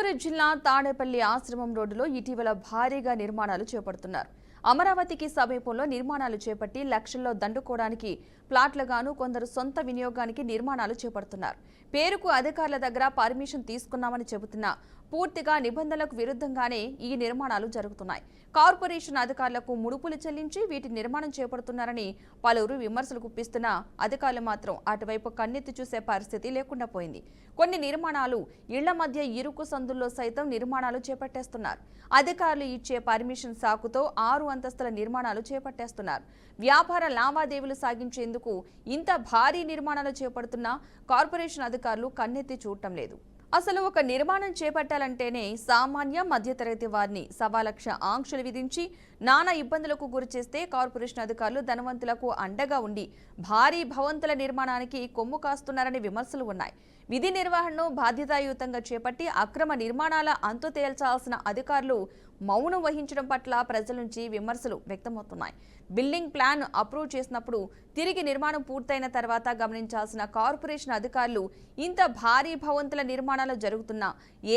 గుంటూరు జిల్లా తాడేపల్లి ఆశ్రమం రోడ్డులో ఇటీవల భారీగా నిర్మాణాలు చేపడుతున్నారు. అమరావతికి సమీపంలో నిర్మాణాలు చేపట్టి లక్షల్లో దండుకోవడానికి ప్లాట్లుగాను కొందరు సొంత వినియోగానికి నిర్మాణాలు చేపడుతున్నారు. పేరుకు అధికారుల దగ్గర పర్మిషన్ తీసుకున్నామని చెబుతున్నా పూర్తిగా నిబంధనలకు విరుద్ధంగానే ఈ నిర్మాణాలు జరుగుతున్నాయి. కార్పొరేషన్ అధికారులకు ముడుపులు చెల్లించి వీటి నిర్మాణం చేపడుతున్నారని పలువురు విమర్శలు గుప్పిస్తున్నా అధికారులు మాత్రం అటువైపు కన్నెత్తి చూసే పరిస్థితి లేకుండా పోయింది. కొన్ని నిర్మాణాలు ఇళ్ల మధ్య ఇరుకు సందుల్లో సైతం నిర్మాణాలు చేపట్టేస్తున్నారు. అధికారులు ఇచ్చే పర్మిషన్ సాకుతో 6 అంతస్తుల నిర్మాణాలు చేపట్టేస్తున్నారు. వ్యాపార లావాదేవీలు సాగించేందుకు ఇంత భారీ నిర్మాణాలు చేపడుతున్నా కార్పొరేషన్ అధికారులు కన్నెత్తి చూడటం లేదు. అసలు ఒక నిర్మాణం చేపట్టాలంటేనే సామాన్య మధ్యతరగతి వారిని 1,00,000 ఆంక్షలు విధించి నానా ఇబ్బందులకు గురిచేస్తే కార్పొరేషన్ అధికారులు ధనవంతులకు అండగా ఉండి భారీ భవంతుల నిర్మాణానికి కొమ్ము కాస్తున్నారనే విమర్శలు ఉన్నాయి. విధి నిర్వహణను బాధ్యతాయుతంగా చేపట్టి అక్రమ నిర్మాణాల అంతు తేల్చాల్సిన అధికారులు మౌనం వహించడం పట్ల ప్రజల నుంచి విమర్శలు వ్యక్తమవుతున్నాయి. బిల్డింగ్ ప్లాన్ అప్రూవ్ చేసినప్పుడు తిరిగి నిర్మాణం పూర్తయిన తర్వాత గమనించాల్సిన కార్పొరేషన్ అధికారులు ఇంత భారీ భవంతుల నిర్మాణాలు జరుగుతున్నా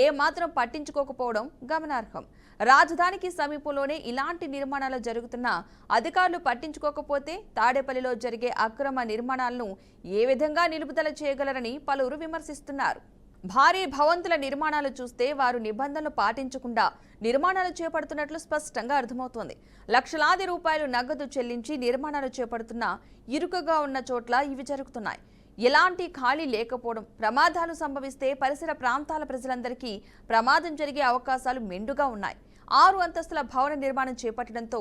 ఏమాత్రం పట్టించుకోకపోవడం గమనార్హం. రాజధానికి సమీపంలోనే ఇలాంటి నిర్మాణాలు జరుగుతున్నా అధికారులు పట్టించుకోకపోతే తాడేపల్లిలో జరిగే అక్రమ నిర్మాణాలను ఏ విధంగా నిలుపుదల చేయగలరని పలువురు విమర్శిస్తున్నారు. భారీ భవంతుల నిర్మాణాలు చూస్తే వారు నిబంధనలు పాటించకుండా నిర్మాణాలు చేపడుతున్నట్లు స్పష్టంగా అర్థమవుతోంది. లక్షలాది రూపాయలు నగదు చెల్లించి నిర్మాణాలు చేపడుతున్నా ఇరుకుగా ఉన్న చోట్ల ఇవి జరుగుతున్నాయి. ఎలాంటి ఖాళీ లేకపోవడం, ప్రమాదాలు సంభవిస్తే పరిసర ప్రాంతాల ప్రజలందరికీ ప్రమాదం జరిగే అవకాశాలు మెండుగా ఉన్నాయి. 6 అంతస్తుల భవన నిర్మాణం చేపట్టడంతో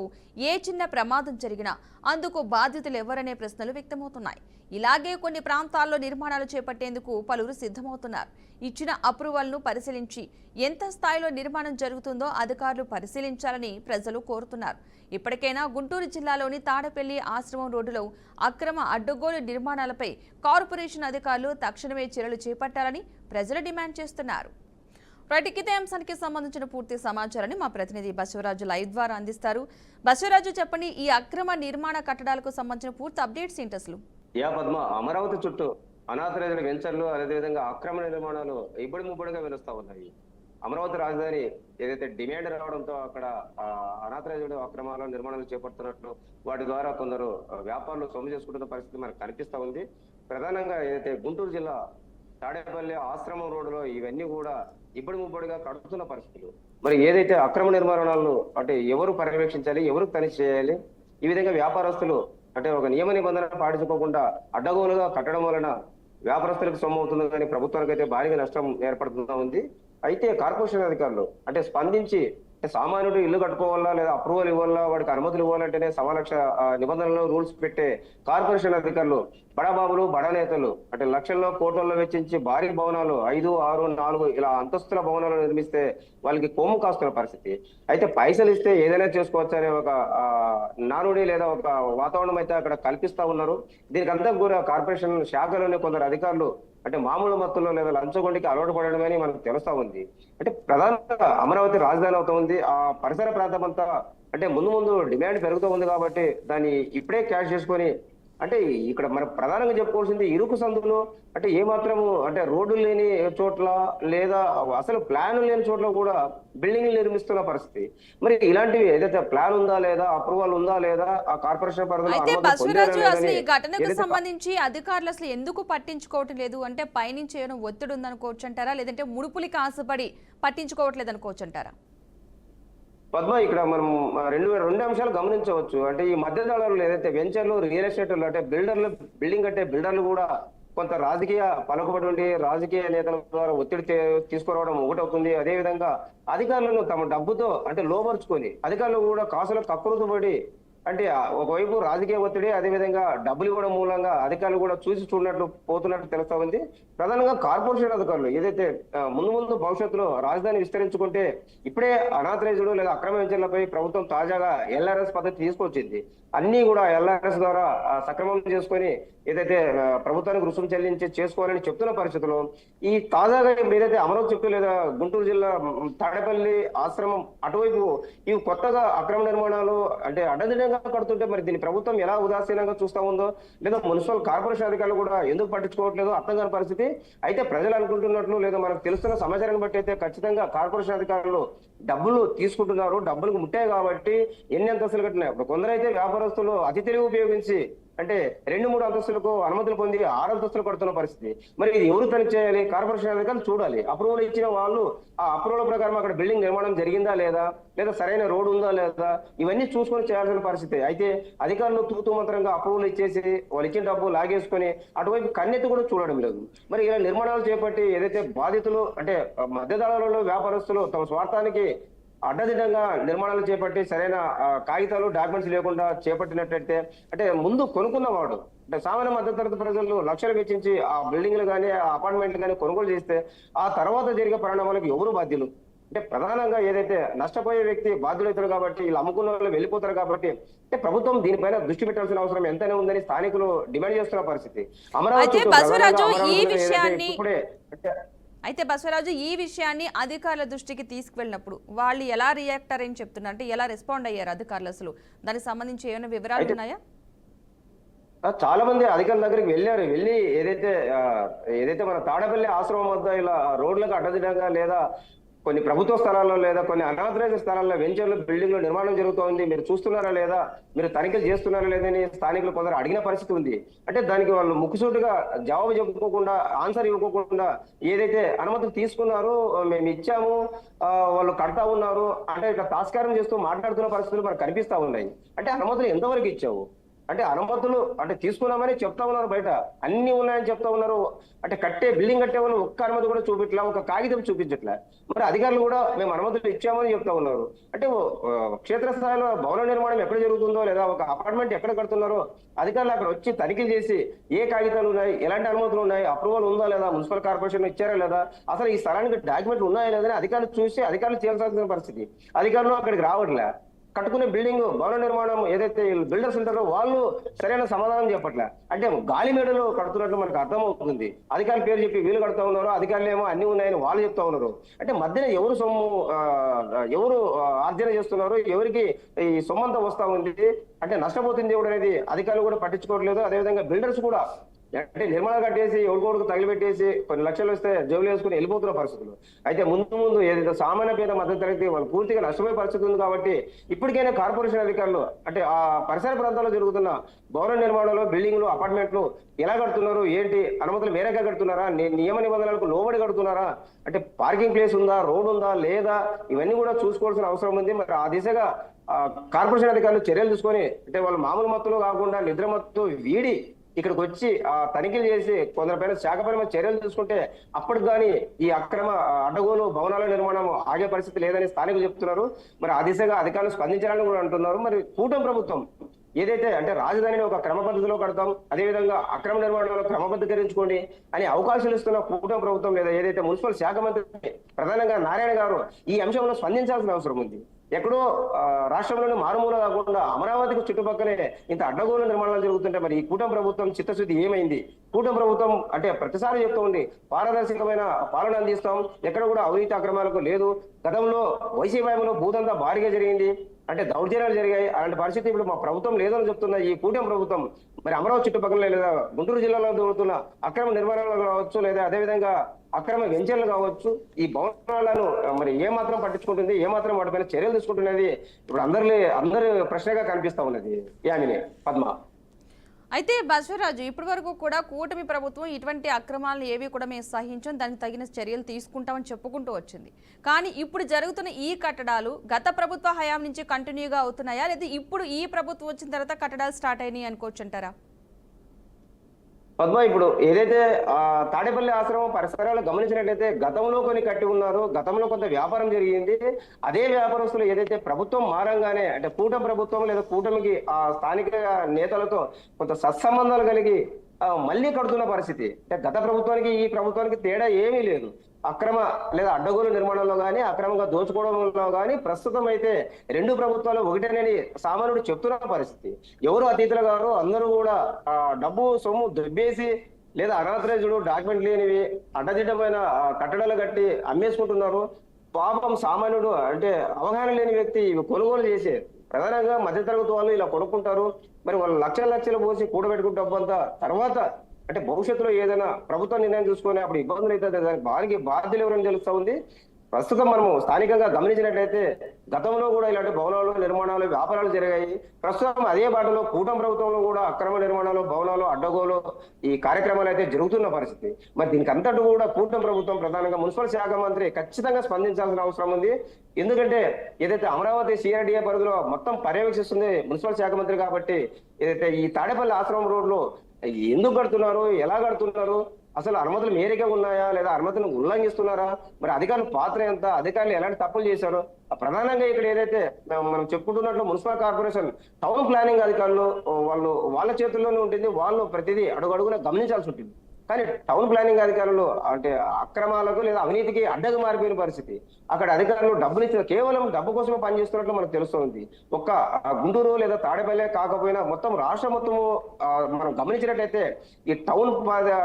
ఏ చిన్న ప్రమాదం జరిగినా అందుకు బాధ్యతలు ఎవరనే ప్రశ్నలు వ్యక్తమవుతున్నాయి. ఇలాగే కొన్ని ప్రాంతాల్లో నిర్మాణాలు చేపట్టేందుకు పలువురు సిద్ధమవుతున్నారు. ఇచ్చిన అప్రూవల్ను పరిశీలించి ఎంత స్థాయిలో నిర్మాణం జరుగుతుందో అధికారులు పరిశీలించాలని ప్రజలు కోరుతున్నారు. ఇప్పటికైనా గుంటూరు జిల్లాలోని తాడేపల్లి ఆశ్రమం రోడ్డులో అక్రమ అడ్డగోలు నిర్మాణాలపై కార్పొరేషన్ అధికారులు తక్షణమే చర్యలు చేపట్టాలని ప్రజలు డిమాండ్ చేస్తున్నారు. ఇదే అంశానికి సంబంధించిన పూర్తి సమాచారాన్ని మా ప్రతినిధి బసవరాజు లైవ్ ద్వారా అందిస్తారు. బసవరాజు, చెప్పండి, ఈ అక్రమ నిర్మాణ కట్టడాలకు సంబంధించిన పూర్తి అప్డేట్స్ ఏంటి అసలు? పద్మ, అమరావతి చుట్టూ అనాథరైతుల వెంచర్లు, అదేవిధంగా అక్రమ నిర్మాణాలు ఇబ్బడి ముబ్బడిగా వెలుస్తా ఉన్నాయి. అమరావతి రాజధాని ఏదైతే డిమాండ్ రావడంతో అక్కడ అనాథరైతులు అక్రమాల నిర్మాణాలు చేపడుతున్నట్లు వాటి ద్వారా కొందరు వ్యాపారులు సొమ్ము చేసుకుంటున్న పరిస్థితి మనకు కనిపిస్తా ఉంది. ప్రధానంగా ఏదైతే గుంటూరు జిల్లా తాడేపల్లి ఆశ్రమం రోడ్డులో ఇవన్నీ కూడా ఇబ్బడి ముబ్బడిగా కడుతున్న పరిస్థితులు. మరి ఏదైతే అక్రమ నిర్మాణాలను అంటే ఎవరు పర్యవేక్షించాలి, ఎవరు తనిఖీ చేయాలి? ఈ విధంగా వ్యాపారస్తులు అంటే ఒక నియమ నిబంధనలు పాటించుకోకుండా అడ్డగోలుగా కట్టడం వలన వ్యాపారస్తులకు సొమ్ము అవుతుంది, కానీ ప్రభుత్వానికి అయితే భారీగా నష్టం ఏర్పడుతుందా ఉంది. అయితే కార్పొరేషన్ అధికారులు అంటే స్పందించి సామాన్యుడు ఇల్లు కట్టుకోవాలా లేదా అప్రూవల్ ఇవ్వాలా, వాడికి అనుమతులు ఇవ్వాలంటేనే 1,00,000 నిబంధనలు రూల్స్ పెట్టే కార్పొరేషన్ అధికారులు బడాబాబులు, బడా నేతలు అంటే లక్షల్లో కోట్లలో వెచ్చించి భారీ భవనాలు 5, 6, 4 ఇలా అంతస్తుల భవనాలు నిర్మిస్తే వాళ్ళకి కొమ్ము కాస్తున్న పరిస్థితి. అయితే పైసలు ఇస్తే ఏదైనా చేసుకోవచ్చు అనే ఒక నానుడి లేదా ఒక వాతావరణం అయితే అక్కడ కల్పిస్తా ఉన్నారు. దీనికి అంతా కూడా కార్పొరేషన్ శాఖలోనే కొందరు అధికారులు అంటే మామూలు మత్తుల్లో లేదా లంచగొండికి అలవాటు పడడమని మనకు తెలుస్తా ఉంది. అంటే ప్రధానంగా అమరావతి రాజధాని అవుతా ఉంది. ఆ పరిసర ప్రాంతం అంతా అంటే ముందు డిమాండ్ పెరుగుతూ ఉంది కాబట్టి దాన్ని ఇప్పుడే క్యాష్ చేసుకొని అంటే ఇక్కడ మనం ప్రధానంగా చెప్పుకోవాల్సింది ఇరుకు సందులు అంటే ఏమాత్రము అంటే రోడ్డు లేని చోట్ల లేదా అసలు ప్లాన్ లేని చోట్ల కూడా బిల్డింగ్లు నిర్మిస్తున్న పరిస్థితి. మరి ఇలాంటివి ఏదైతే ప్లాన్ ఉందా లేదా, అప్రూవల్ ఉందా లేదా, ఆ కార్పొరేషన్ పరిధిలో ఈ ఘటనకు సంబంధించి అధికారులు అసలు ఎందుకు పట్టించుకోవటం లేదు? అంటే పైనుంచి ఏమైనా ఒత్తిడి ఉందనుకోవచ్చు అంటారా, లేదంటే ముడుపులకి ఆశపడి పట్టించుకోవట్లేదు అనుకోవచ్చు అంటారా? పద్మ, ఇక్కడ మనం రెండు అంశాలు గమనించవచ్చు. అంటే ఈ మధ్యదళాలు ఏదైతే వెంచర్లు, రియల్ ఎస్టేట్లు అంటే బిల్డర్లు, బిల్డింగ్ అంటే బిల్డర్లు కూడా కొంత రాజకీయ పలుకుబడి ఉండి రాజకీయ నేతల ద్వారా ఒత్తిడి తీసుకురావడం ఒకటవుతుంది. అదేవిధంగా అధికారులను తమ డబ్బుతో అంటే లోపరుచుకొని అధికారులు కూడా కాసులకు కక్కురుతుపడి అంటే ఒకవైపు రాజకీయ ఒత్తిడి, అదేవిధంగా డబ్బులు ఇవ్వడం మూలంగా అధికారులు కూడా చూసి చూడనట్లు పోతున్నట్టు తెలుస్తా ఉంది. ప్రధానంగా కార్పొరేషన్ అధికారులు ఏదైతే ముందు భవిష్యత్తులో రాజధాని విస్తరించుకుంటే ఇప్పుడే అనాథరైజ్డ్ లేదా అక్రమ వెంచర్లపై ప్రభుత్వం తాజాగా LRS పద్ధతి తీసుకొచ్చింది. అన్ని కూడా LRS ద్వారా సక్రమం చేసుకొని ఏదైతే ప్రభుత్వానికి రుసుము చెల్లించి చేసుకోవాలని చెప్తున్న పరిస్థితుల్లో ఈ తాజాగా ఇప్పుడు ఏదైతే అమరావతి చుట్టూ లేదా గుంటూరు జిల్లా తాడేపల్లి ఆశ్రమం అటువైపు ఇవి కొత్తగా అక్రమ నిర్మాణాలు అంటే అడ్డదిడ్డంగా కడుతుంటే మరి దీన్ని ప్రభుత్వం ఎలా ఉదాసీనంగా చూస్తా ఉందో లేదా మున్సిపల్ కార్పొరేషన్ అధికారులు కూడా ఎందుకు పట్టించుకోవట్లేదు అర్థం కాని పరిస్థితి. అయితే ప్రజలు అనుకుంటున్నట్లు లేదా మనకు తెలుస్తున్న సమాచారాన్ని బట్టి అయితే ఖచ్చితంగా కార్పొరేషన్ అధికారులు డబ్బులు తీసుకుంటున్నారు, డబ్బులకు ముట్టాయి కాబట్టి ఎన్ని అంతస్తులు కట్టినాయి. ఇప్పుడు కొందరైతే వ్యాపారస్తులు అతి తెలివి ఉపయోగించి అంటే 2-3 అంతస్తులకు అనుమతులు పొంది 6 అంతస్తులు కడుతున్న పరిస్థితి. మరి ఇది ఎవరు తనిఖీ చేయాలి? కార్పొరేషన్ అధికారులు చూడాలి. అప్రూవల్ ఇచ్చిన వాళ్ళు ఆ అప్రూవల్ ప్రకారం అక్కడ బిల్డింగ్ నిర్మాణం జరిగిందా లేదా సరైన రోడ్ ఉందా లేదా ఇవన్నీ చూసుకొని చేయాల్సిన పరిస్థితి. అయితే అధికారులు తూతూ మంత్రంగా అప్రూవల్ ఇచ్చేసి వాళ్ళు ఇచ్చిన డబ్బు లాగేసుకొని అటువైపు కన్నెత్తి కూడా చూడడం లేదు. మరి ఇలా నిర్మాణాలు చేపట్టి ఏదైతే బాధితులు అంటే మధ్యదళాలలో వ్యాపారస్తులు తమ స్వార్థానికి అడ్డదిడ్డంగా నిర్మాణాలు చేపట్టి సరైన కాగితాలు డాక్యుమెంట్స్ లేకుండా చేపట్టినట్టయితే అంటే ముందు కొనుక్కున్నవాడు అంటే సామాన్య మధ్యతరగతి ప్రజలు లక్షలు వెచ్చించి ఆ బిల్డింగ్లు కానీ ఆ అపార్ట్మెంట్లు కానీ కొనుగోలు చేస్తే ఆ తర్వాత జరిగే పరిణామాలకు ఎవరు బాధ్యులు? అంటే ప్రధానంగా ఏదైతే నష్టపోయే వ్యక్తి బాధ్యులవుతారు కాబట్టి వీళ్ళు అమ్ముకున్న వాళ్ళు వెళ్ళిపోతారు కాబట్టి అంటే ప్రభుత్వం దీనిపైన దృష్టి పెట్టాల్సిన అవసరం ఎంతైనా ఉందని స్థానికులు డిమాండ్ చేస్తున్న పరిస్థితి. అయితే బసవరాజు ఈ విషయాన్ని అధికారుల దృష్టికి తీసుకువెళ్ళినప్పుడు వాళ్ళు ఎలా రియాక్ట్ అయ్యారని చెప్తున్నారు, అంటే ఎలా రెస్పాండ్ అయ్యారు అధికారులు? అసలు దానికి సంబంధించి ఏమైనా వివరాలు ఉన్నాయా? చాలా మంది అధికారుల దగ్గరికి వెళ్ళారు. వెళ్ళి ఏదైతే మన తాడపల్లి ఆశ్రమం వద్ద ఇలా రోడ్లకు అడ్డదిడ్డంగా లేదా కొన్ని ప్రభుత్వ స్థలాల్లో లేదా కొన్ని అనాథరైజ్డ్ స్థలాల్లో వెంచర్లు బిల్డింగ్లు నిర్మాణం జరుగుతోంది, మీరు చూస్తున్నారా లేదా, మీరు తనిఖీలు చేస్తున్నారా లేదని స్థానికులు కొందరు అడిగిన పరిస్థితి ఉంది. అంటే దానికి వాళ్ళు ముక్కుసూటిగా జవాబు చెప్పుకోకుండా ఆన్సర్ ఇవ్వకోకుండా ఏదైతే అనుమతులు తీసుకున్నారో మేము ఇచ్చాము వాళ్ళు కడతా ఉన్నారు అంటే ఇట్లా తాస్కారం చేస్తూ మాట్లాడుతున్న పరిస్థితులు మనకు కనిపిస్తా ఉన్నాయి. అంటే అనుమతులు ఎంతవరకు ఇచ్చావు? అంటే అనుమతులు అంటే తీసుకున్నామని చెప్తా ఉన్నారు, బయట అన్ని ఉన్నాయని చెప్తా ఉన్నారు. అంటే బిల్డింగ్ కట్టే వాళ్ళు ఒక్క అనుమతి కూడా చూపించలే, ఒక కాగితం చూపించట్లే. మరి అధికారులు కూడా మేము అనుమతులు ఇచ్చామని చెప్తా ఉన్నారు. అంటే క్షేత్రస్థాయిలో భవన నిర్మాణం ఎక్కడ జరుగుతుందో లేదా ఒక అపార్ట్మెంట్ ఎక్కడ కడుతున్నారో అధికారులు అక్కడ వచ్చి తనిఖీలు చేసి ఏ కాగితాలు ఉన్నాయి, ఎలాంటి అనుమతులు ఉన్నాయి, అప్రూవల్ ఉందా లేదా, మున్సిపల్ కార్పొరేషన్ ఇచ్చారా లేదా, అసలు ఈ స్థలానికి డాక్యుమెంట్లు ఉన్నాయా లేదని అధికారులు చూసి అధికారులు చేయాల్సిన పరిస్థితి. అధికారులు అక్కడికి రావట్లే. కట్టుకునే బిల్డింగ్ భవన నిర్మాణం ఏదైతే బిల్డర్స్ ఉంటారో వాళ్ళు సరైన సమాధానం చెప్పట్లే. అంటే గాలి మేడలు కడుతున్నట్లు మనకు అర్థమవుతుంది. అధికారుల పేరు చెప్పి వీళ్ళు కడుతూ ఉన్నారు, అధికారులు ఏమో అన్ని ఉన్నాయని వాళ్ళు చెప్తా ఉన్నారు. అంటే మధ్యన ఎవరు సొమ్ము ఎవరు ఆర్జన చేస్తున్నారు, ఎవరికి ఈ సొమ్మంతా వస్తా ఉంది, అంటే నష్టపోతుంది ఎవడు అనేది అధికారులు కూడా పట్టించుకోవట్లేదు. అదేవిధంగా బిల్డర్స్ కూడా అంటే నిర్మాణం కట్టేసి ఎవరికోడుకు తగిలిపెట్టేసి కొన్ని లక్షలు వస్తే జోబులు వేసుకుని వెళ్ళిపోతున్న పరిస్థితులు. అయితే ముందు ఏదైతే సామాన్య పేద మద్దతు తరగతి వాళ్ళు పూర్తిగా నష్టపోయే పరిస్థితి ఉంది కాబట్టి ఇప్పటికైనా కార్పొరేషన్ అధికారులు అంటే ఆ పరిసర ప్రాంతాల్లో జరుగుతున్న భవన నిర్మాణంలో బిల్డింగ్లు అపార్ట్మెంట్లు ఎలా కడుతున్నారు, ఏంటి అనుమతులు మేరగా కడుతున్నారా, నియమ నిబంధనలకు లోబడి కడుతున్నారా, అంటే పార్కింగ్ ప్లేస్ ఉందా, రోడ్ ఉందా లేదా, ఇవన్నీ కూడా చూసుకోవాల్సిన అవసరం ఉంది. మరి ఆ దిశగా కార్పొరేషన్ అధికారులు చర్యలు తీసుకొని అంటే వాళ్ళు మామూలు మత్తులు కాకుండా నిద్ర మత్తు వీడి ఇక్కడికి వచ్చి తనిఖీలు చేసి కొందరిపైన శాఖపరమైన చర్యలు తీసుకుంటే అప్పటికి కానీ ఈ అక్రమ అడ్డగోలు భవనాల నిర్మాణం ఆగే పరిస్థితి లేదని స్థానికులు చెప్తున్నారు. మరి ఆ దిశగా అధికారులు స్పందించాలని కూడా అంటున్నారు. మరి కూటమి ప్రభుత్వం ఏదైతే అంటే రాజధానిని ఒక క్రమ పద్ధతిలో కడతాం, అదేవిధంగా అక్రమ నిర్మాణంలో క్రమబద్ధీకరించుకోండి అని అవకాశాలు ఇస్తున్న కూటమి ప్రభుత్వం లేదా ఏదైతే మున్సిపల్ శాఖ మంత్రి ప్రధానంగా నారాయణ గారు ఈ అంశంలో స్పందించాల్సిన అవసరం ఉంది. ఎక్కడో రాష్ట్రంలోని మారుమూల కాకుండా అమరావతికి చుట్టుపక్కలే ఇంత అడ్డగోలు నిర్మాణాలు జరుగుతుంటే మరి ఈ కూటమి ప్రభుత్వం చిత్తశుద్ధి ఏమైంది? కూటమి ప్రభుత్వం అంటే ప్రతిసారి చెప్తూ ఉంది పారదర్శకమైన పాలన అందిస్తాం, ఎక్కడ కూడా అవినీతి అక్రమాలకు లేదు. గతంలో వైసీపీలో భూదంతా భారీగా జరిగింది, అంటే దౌర్జన్యాలు జరిగాయి. అలాంటి పరిస్థితి ఇప్పుడు మా ప్రభుత్వం లేదని చెప్తున్న ఈ కూటమి ప్రభుత్వం మరి అమరావతి చుట్టుపక్కల లేదా గుంటూరు జిల్లాలో జరుగుతున్న అక్రమ నిర్మాణాలు కావచ్చు లేదా అదేవిధంగా అక్రమ వెంచర్లు కావచ్చు ఈ భవనాలను మరి ఏమాత్రం పట్టించుకుంటుంది, ఏమాత్రం వాటిపైన చర్యలు తీసుకుంటున్నది ఇప్పుడు అందరి ప్రశ్నగా కనిపిస్తా ఉన్నది. యామిని, పద్మ. అయితే బసవరాజు ఇప్పటి వరకు కూడా కూటమి ప్రభుత్వం ఇటువంటి అక్రమాలను ఏవి కూడా మేము సహించాం, దానికి తగిన చర్యలు తీసుకుంటామని చెప్పుకుంటూ వచ్చింది. కానీ ఇప్పుడు జరుగుతున్న ఈ కట్టడాలు గత ప్రభుత్వ హయాం నుంచి కంటిన్యూగా అవుతున్నాయా లేదా ఇప్పుడు ఈ ప్రభుత్వం వచ్చిన తర్వాత కట్టడాలు స్టార్ట్ అయినాయి అనుకోవచ్చు అంటారా? పద్మ, ఇప్పుడు ఏదైతే తాడేపల్లి ఆశ్రమం పరిసరాలు గమనించినట్లయితే గతంలో కొన్ని కట్టి ఉన్నారు, గతంలో కొంత వ్యాపారం జరిగింది. అదే వ్యాపారస్తులు ఏదైతే ప్రభుత్వం మారంగానే అంటే కూటమి ప్రభుత్వం లేదా కూటమికి ఆ స్థానిక నేతలతో కొంత సత్సంబంధాలు కలిగి మళ్ళీ కడుతున్న పరిస్థితి. అంటే గత ప్రభుత్వానికి ఈ ప్రభుత్వానికి తేడా ఏమీ లేదు. అక్రమ లేదా అడ్డగోలు నిర్మాణంలో కానీ అక్రమంగా దోచుకోవడంలో కానీ ప్రస్తుతం అయితే రెండు ప్రభుత్వాలు ఒకటేనని సామాన్యుడు చెప్తున్న పరిస్థితి. ఎవరు అతిథులు గారు అందరూ కూడా డబ్బు సొమ్ము దుబ్బేసి లేదా అనాథరైజ్డ్ డాక్యుమెంట్ లేనివి అడ్డదిడ్డమైన కట్టడాలు కట్టి అమ్మేసుకుంటున్నారు. పాపం సామాన్యుడు అంటే అవగాహన లేని వ్యక్తి ఇవి కొనుగోలు చేసే ప్రధానంగా మధ్యతరగతి వాళ్ళు ఇలా కొనుక్కుంటారు. మరి వాళ్ళు లక్షలు పోసి కూడబెట్టుకున్న డబ్బంతా తర్వాత అంటే భవిష్యత్తులో ఏదైనా ప్రభుత్వం నిర్ణయం చూసుకొని అప్పుడు ఇబ్బందులు అయితే దానికి బాధ్యులు ఎవరని తెలుస్తా ఉంది. ప్రస్తుతం మనము స్థానికంగా గమనించినట్లయితే గతంలో కూడా ఇలాంటి భవనాలు నిర్మాణాలు వ్యాపారాలు జరిగాయి. ప్రస్తుతం అదే బాటలో కూటమి ప్రభుత్వంలో కూడా అక్రమ నిర్మాణాలు భవనాలు అడ్డగోలు ఈ కార్యక్రమాలు అయితే జరుగుతున్న పరిస్థితి. మరి దీనికి అంతటూ కూడా కూటమి ప్రభుత్వం ప్రధానంగా మున్సిపల్ శాఖ మంత్రి ఖచ్చితంగా స్పందించాల్సిన అవసరం ఉంది. ఎందుకంటే ఏదైతే అమరావతి సిఆర్డిఏ పరిధిలో మొత్తం పర్యవేక్షిస్తుంది మున్సిపల్ శాఖ మంత్రి కాబట్టి ఏదైతే ఈ తాడేపల్లి ఆశ్రమం రోడ్లో ఎందుకు కడుతున్నారు, ఎలా కడుతున్నారు, అసలు అనుమతులు మేరకే ఉన్నాయా లేదా అనుమతులను ఉల్లంఘిస్తున్నారా, మరి అధికారుల పాత్ర ఎంత, అధికారులు ఎలాంటి తప్పులు చేశారు. ప్రధానంగా ఇక్కడ ఏదైతే మనం చెప్పుకుంటున్నట్లు మున్సిపల్ కార్పొరేషన్ టౌన్ ప్లానింగ్ అధికారులు వాళ్ళ చేతుల్లోనే ఉంటుంది. వాళ్ళు ప్రతిదీ అడుగడుగునా గమనించాల్సి ఉంటుంది. కానీ టౌన్ ప్లానింగ్ అధికారులు అంటే అక్రమాలకు లేదా అవినీతికి అడ్డగా మారిపోయిన పరిస్థితి. అక్కడ అధికారులు డబ్బులు ఇచ్చిన కేవలం డబ్బు కోసమే పనిచేస్తున్నట్లు మనకు తెలుస్తుంది. ఒక్క గుంటూరు లేదా తాడేపల్లి కాకపోయినా మొత్తం రాష్ట్రం మొత్తము మనం గమనించినట్లయితే ఈ టౌన్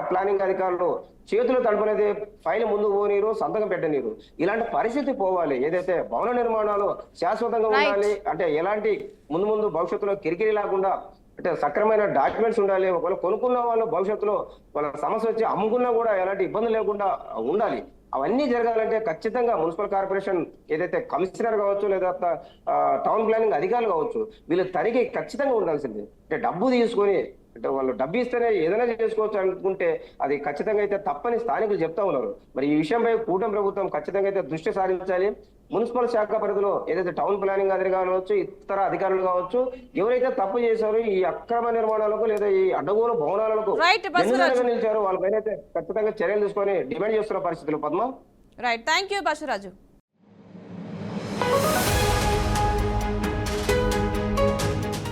ప్లానింగ్ అధికారులు చేతులు తడుపునేది ఫైల్ ముందు పోనీరు, సంతకం పెట్టనీరు. ఇలాంటి పరిస్థితి పోవాలి. ఏదైతే భవన నిర్మాణాలు శాశ్వతంగా ఉండాలి అంటే ఎలాంటి ముందు భవిష్యత్తులో కిరికిరి లేకుండా అంటే సక్రమైన డాక్యుమెంట్స్ ఉండాలి. ఒకవేళ కొనుక్కున్న వాళ్ళు భవిష్యత్తులో వాళ్ళ సమస్య వచ్చి అమ్ముకున్నా కూడా ఎలాంటి ఇబ్బంది లేకుండా ఉండాలి. అవన్నీ జరగాలంటే ఖచ్చితంగా మున్సిపల్ కార్పొరేషన్ ఏదైతే కమిషనర్ కావచ్చు లేదా టౌన్ ప్లానింగ్ అధికారులు కావచ్చు వీళ్ళు తనిఖీ ఖచ్చితంగా ఉండాల్సింది. అంటే డబ్బు తీసుకొని అంటే వాళ్ళు డబ్బు ఇస్తేనే ఏదైనా చేసుకోవచ్చు అనుకుంటే అది ఖచ్చితంగా అయితే తప్పని స్థానికులు చెప్తా ఉన్నారు. మరి ఈ విషయంపై కూటమి ప్రభుత్వం ఖచ్చితంగా అయితే దృష్టి సారించాలి. మున్సిపల్ శాఖ పరిధిలో ఏదైతే టౌన్ ప్లానింగ్ అధికారులు కావచ్చు ఇతర అధికారులు కావచ్చు ఎవరైతే తప్పు చేశారో ఈ అక్రమ నిర్మాణాలకు లేదా ఈ అడ్డగోలు భవనాలకు నిలిచారో వాళ్ళపైన అయితే ఖచ్చితంగా చర్యలు తీసుకొని డిమాండ్ చేస్తున్న పరిస్థితులు. Padma right, thank you Basavaraju.